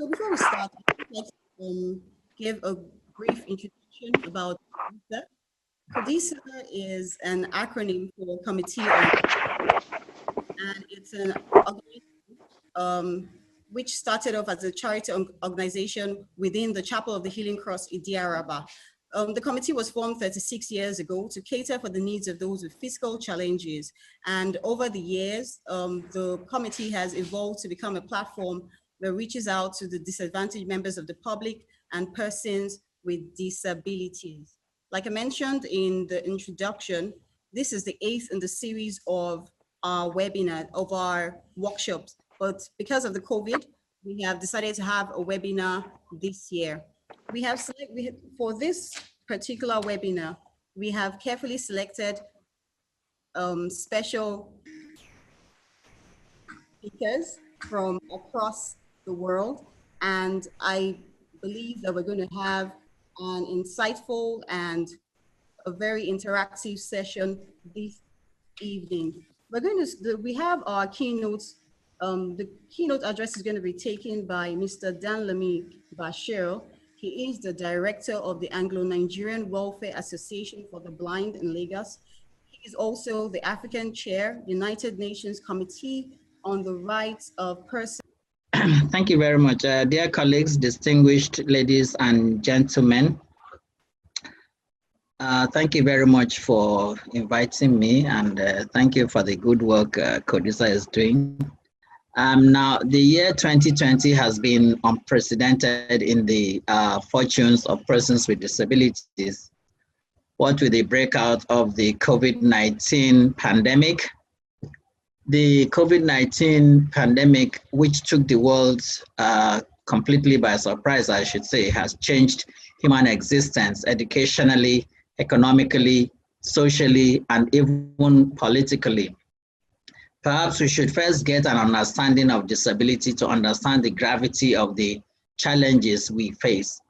So before we start, I'd like to give a brief introduction about CODISA. CODISA is an acronym for Committee on, and it's an organization which started off as a charity organization within the Chapel of the Healing Cross in Diaraba. The committee was formed 36 years ago to cater for the needs of those with physical challenges. And over the years, the committee has evolved to become a platform that reaches out to the disadvantaged members of the public and persons with disabilities. Like I mentioned in the introduction, this is the 8th in the series of our webinar, of our workshops. But because of the COVID, we have decided to have a webinar this year. For this particular webinar, we have carefully selected special speakers from across the world. And I believe that we're going to have an insightful and a very interactive session this evening. We have our keynotes. The keynote address is going to be taken by Mr. Danlami Bashir. He is the director of the Anglo-Nigerian Welfare Association for the Blind in Lagos. He is also the African Chair, United Nations Committee on the Rights of Persons. Thank you very much. Dear colleagues, distinguished ladies and gentlemen, thank you very much for inviting me, and thank you for the good work CODISA is doing. Now, the year 2020 has been unprecedented in the fortunes of persons with disabilities. What with the breakout of the COVID-19 pandemic, the COVID-19 pandemic, which took the world completely by surprise, I should say, has changed human existence educationally, economically, socially, and even politically. Perhaps we should first get an understanding of disability to understand the gravity of the challenges we face.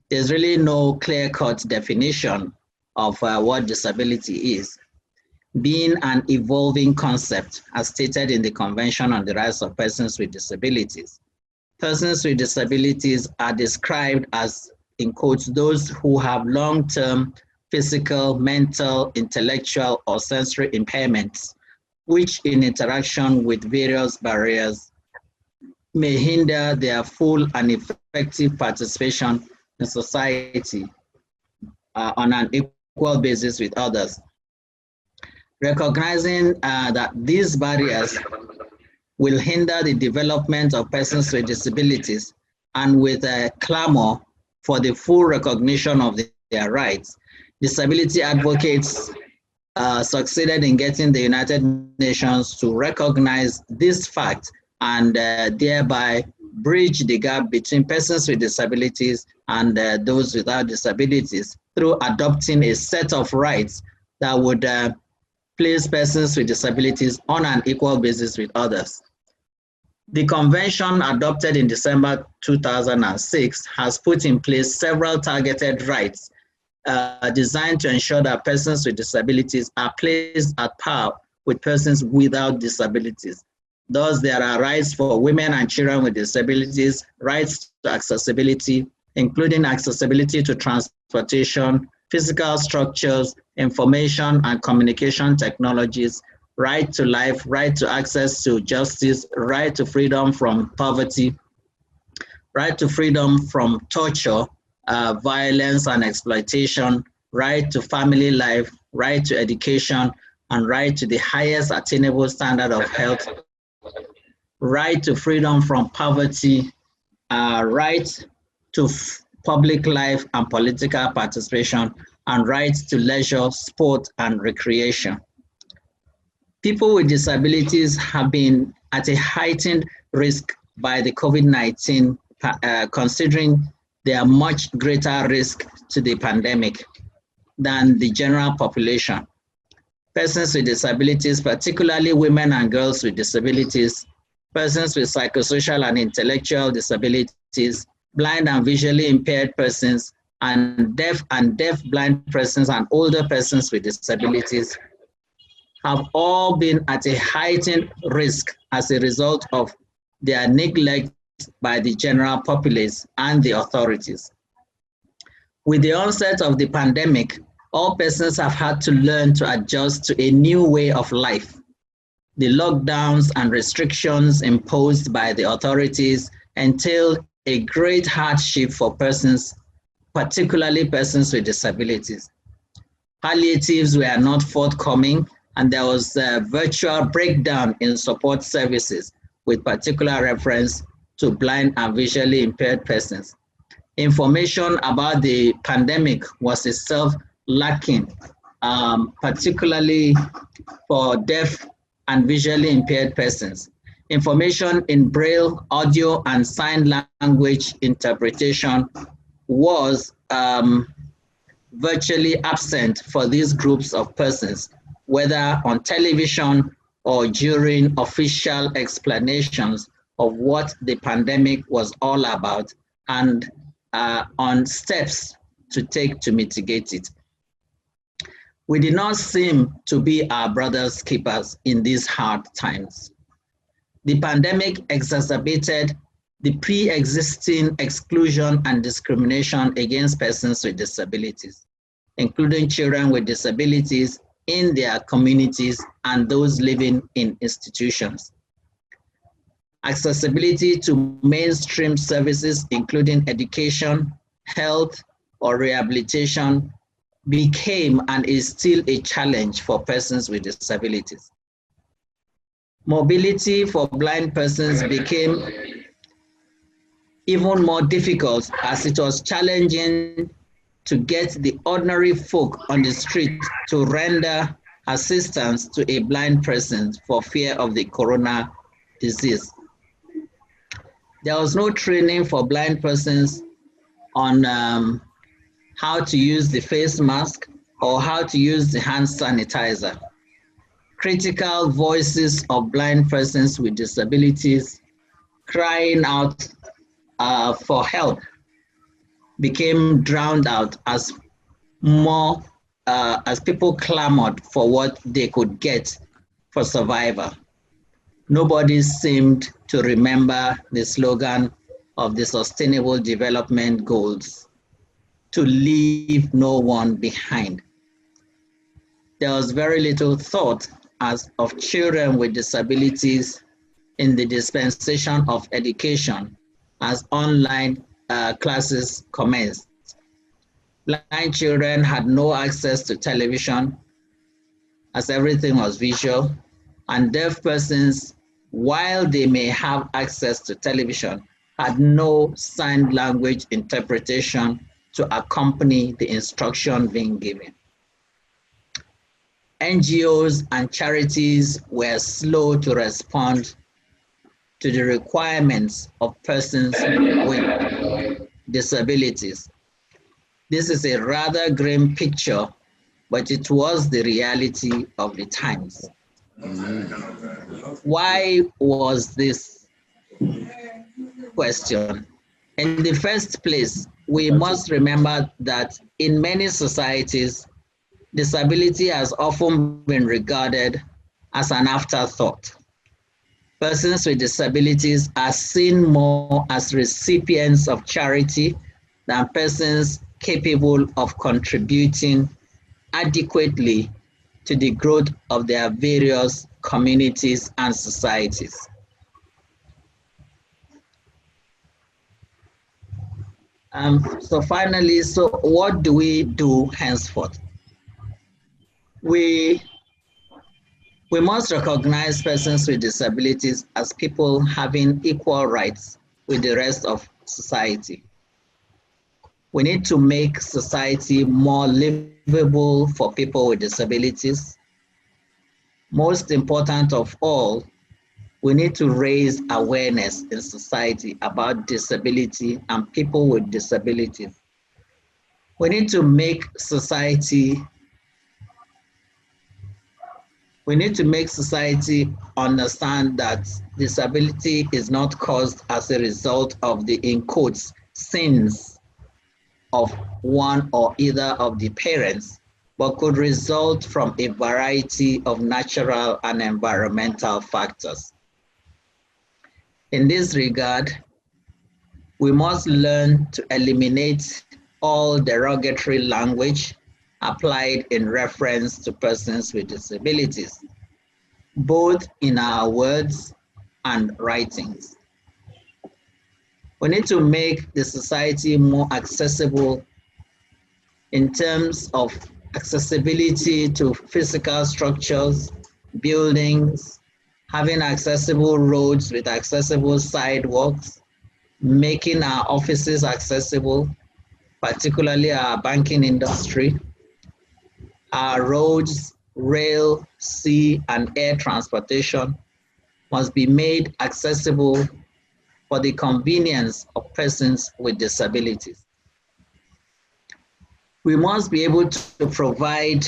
There's really no clear-cut definition of what disability is, being an evolving concept as stated in the Convention on the Rights of Persons with Disabilities. Persons with disabilities are described as, in quotes, those who have long-term physical, mental, intellectual, or sensory impairments, which in interaction with various barriers may hinder their full and effective participation in society on an equal basis with others. Recognizing that these barriers will hinder the development of persons with disabilities, and with a clamor for the full recognition of their rights, disability advocates succeeded in getting the United Nations to recognize this fact and thereby bridge the gap between persons with disabilities and those without disabilities through adopting a set of rights that would place persons with disabilities on an equal basis with others. The convention adopted in December 2006 has put in place several targeted rights designed to ensure that persons with disabilities are placed at par with persons without disabilities. Thus, there are rights for women and children with disabilities, rights to accessibility, including accessibility to transportation, physical structures, information and communication technologies, right to life, right to access to justice, right to freedom from poverty, right to freedom from torture, violence and exploitation, right to family life, right to education, and right to the highest attainable standard of health, right to freedom from poverty, right to public life and political participation, and rights to leisure, sport, and recreation. People with disabilities have been at a heightened risk by the COVID-19, considering they are much greater risk to the pandemic than the general population. Persons with disabilities, particularly women and girls with disabilities, persons with psychosocial and intellectual disabilities, blind and visually impaired persons, and deaf-blind persons and older persons with disabilities have all been at a heightened risk as a result of their neglect by the general populace and the authorities. With the onset of the pandemic, all persons have had to learn to adjust to a new way of life. The lockdowns and restrictions imposed by the authorities entailed a great hardship for persons, particularly persons with disabilities. Palliatives were not forthcoming, and there was a virtual breakdown in support services with particular reference to blind and visually impaired persons. Information about the pandemic was itself lacking, particularly for deaf and visually impaired persons. Information in Braille, audio, and sign language interpretation was virtually absent for these groups of persons, whether on television or during official explanations of what the pandemic was all about and on steps to take to mitigate it. We did not seem to be our brother's keepers in these hard times. The pandemic exacerbated the pre-existing exclusion and discrimination against persons with disabilities, including children with disabilities in their communities and those living in institutions. Accessibility to mainstream services, including education, health, or rehabilitation, became and is still a challenge for persons with disabilities. Mobility for blind persons became even more difficult as it was challenging to get the ordinary folk on the street to render assistance to a blind person for fear of the corona disease. There was no training for blind persons on how to use the face mask or how to use the hand sanitizer. Critical voices of blind persons with disabilities crying out for help became drowned out as people clamored for what they could get for survival. Nobody seemed to remember the slogan of the Sustainable Development Goals, to leave no one behind. There was very little thought as of children with disabilities in the dispensation of education as online classes commenced. Blind children had no access to television as everything was visual, and deaf persons, while they may have access to television, had no sign language interpretation to accompany the instruction being given. NGOs and charities were slow to respond to the requirements of persons with disabilities. This is a rather grim picture, but it was the reality of the times. Why was this question? In the first place, we must remember that in many societies, disability has often been regarded as an afterthought. Persons with disabilities are seen more as recipients of charity than persons capable of contributing adequately to the growth of their various communities and societies. So finally, what do we do henceforth? We must recognize persons with disabilities as people having equal rights with the rest of society. We need to make society more livable for people with disabilities. Most important of all, we need to raise awareness in society about disability and people with disabilities. We need to make society understand that disability is not caused as a result of the, in quotes, sins of one or either of the parents, but could result from a variety of natural and environmental factors. In this regard, We must learn to eliminate all derogatory language applied in reference to persons with disabilities, both in our words and writings. We need to make the society more accessible in terms of accessibility to physical structures, buildings, having accessible roads with accessible sidewalks, making our offices accessible, particularly our banking industry. Our roads, rail, sea, and air transportation must be made accessible for the convenience of persons with disabilities. We must be able to provide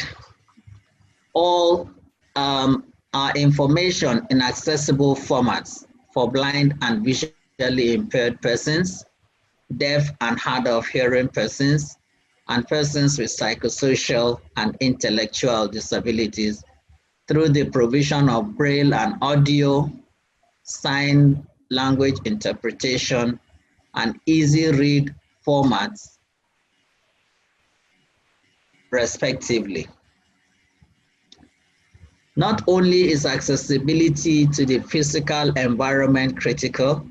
all our information in accessible formats for blind and visually impaired persons, deaf and hard of hearing persons, and persons with psychosocial and intellectual disabilities through the provision of braille and audio, sign language interpretation, and easy read formats, respectively. Not only is accessibility to the physical environment critical,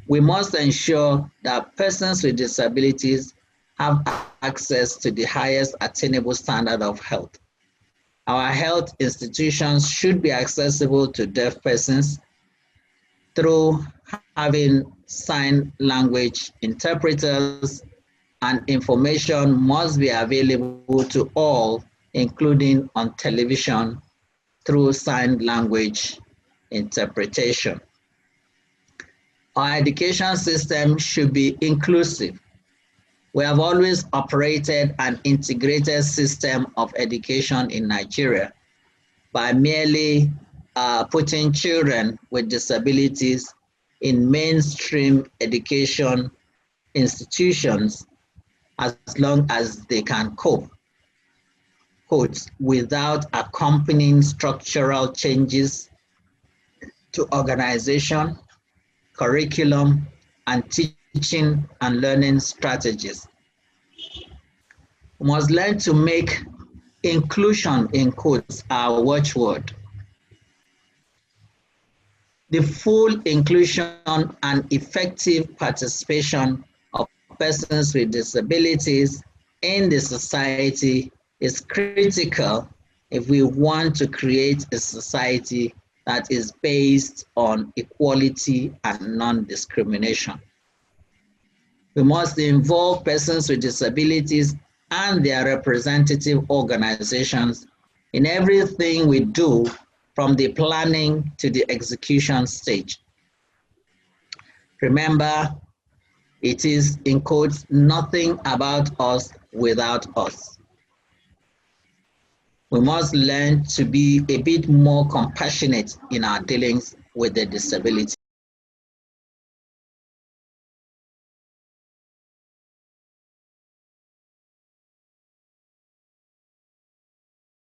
we must ensure that persons with disabilities have access to the highest attainable standard of health. Our health institutions should be accessible to deaf persons through having sign language interpreters, and information must be available to all, including on television, through sign language interpretation. Our education system should be inclusive. We have always operated an integrated system of education in Nigeria by merely putting children with disabilities in mainstream education institutions as long as they can cope, quotes, without accompanying structural changes to organization, curriculum, and teaching and learning strategies. We must learn to make inclusion in quotes our watchword. The full inclusion and effective participation of persons with disabilities in the society is critical if we want to create a society that is based on equality and non-discrimination. We must involve persons with disabilities and their representative organizations in everything we do, from the planning to the execution stage. Remember, it is, in quotes, nothing about us without us. We must learn to be a bit more compassionate in our dealings with the disability.